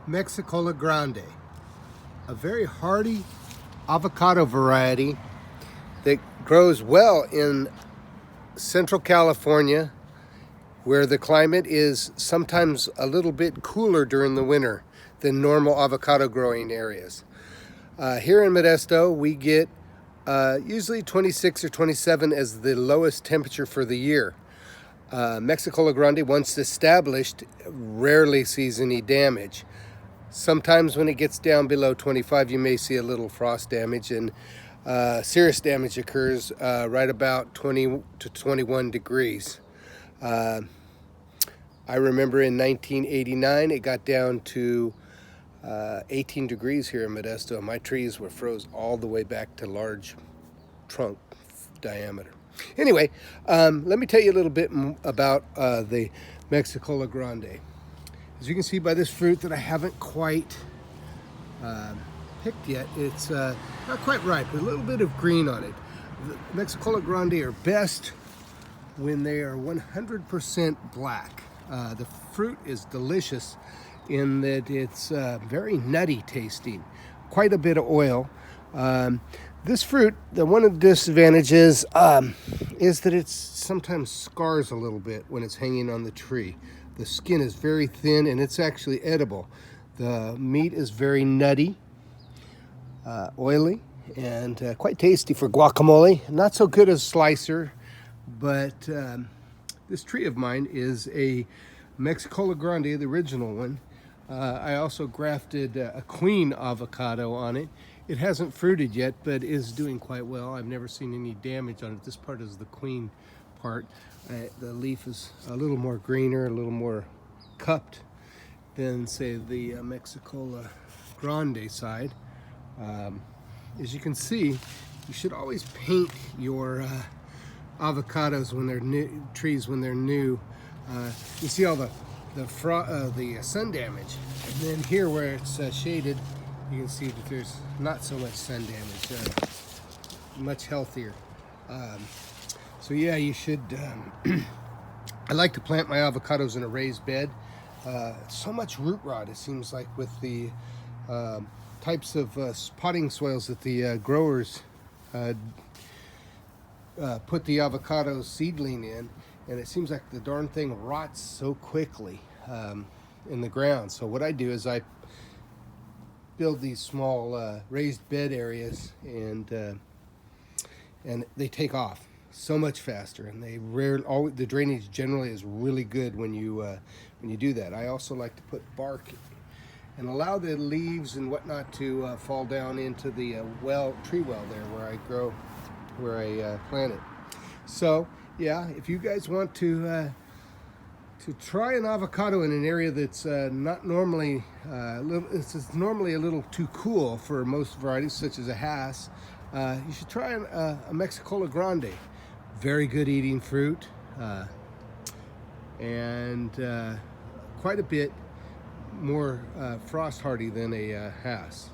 Mexicola grande, a very hardy avocado variety that grows well in Central California, where the climate is sometimes a little bit cooler during the winter than normal avocado growing areas. Here in Modesto, we get usually 26 or 27 as the lowest temperature for the year. Mexicola grande, once established, rarely sees any damage. Sometimes when it gets down below 25, you may see a little frost damage, and serious damage occurs right about 20 to 21 degrees. I remember in 1989, it got down to 18 degrees here in Modesto. My trees were froze all the way back to large trunk diameter. Anyway, let me tell you a little bit about the Mexicola grande. As you can see by this fruit that I haven't quite picked yet, it's not quite ripe, with a little bit of green on it. The Mexicola grande are best when they are 100% black. The fruit is delicious in that it's very nutty tasting, quite a bit of oil. This fruit, one of the disadvantages is that it sometimes scars a little bit when it's hanging on the tree. The skin is very thin and it's actually edible. The meat is very nutty, oily, and quite tasty for guacamole. Not so good as slicer, but this tree of mine is a Mexicola grande, the original one. I also grafted a queen avocado on it. It hasn't fruited yet, but is doing quite well. I've never seen any damage on it. This part is the queen part. The leaf is a little more greener, a little more cupped than, say, the Mexicola grande side. As you can see, you should always paint your avocados when they're new, trees when they're new. You see all the sun damage, and then here where it's shaded, you can see that there's not so much sun damage. Much healthier. So yeah, you should. I like to plant my avocados in a raised bed. So much root rot, it seems like, with the types of potting soils that the growers put the avocado seedling in, and it seems like the darn thing rots so quickly in the ground. So what I do is I build these small raised bed areas, and they take off so much faster, and the drainage generally is really good when you do that. I also like to put bark and allow the leaves and whatnot to fall down into the tree well there where I plant it. So yeah, if you guys want to try an avocado in an area that's not normally it's normally a little too cool for most varieties, such as a Hass, you should try a Mexicola grande. Very good eating fruit, and quite a bit more frost hardy than a Hass.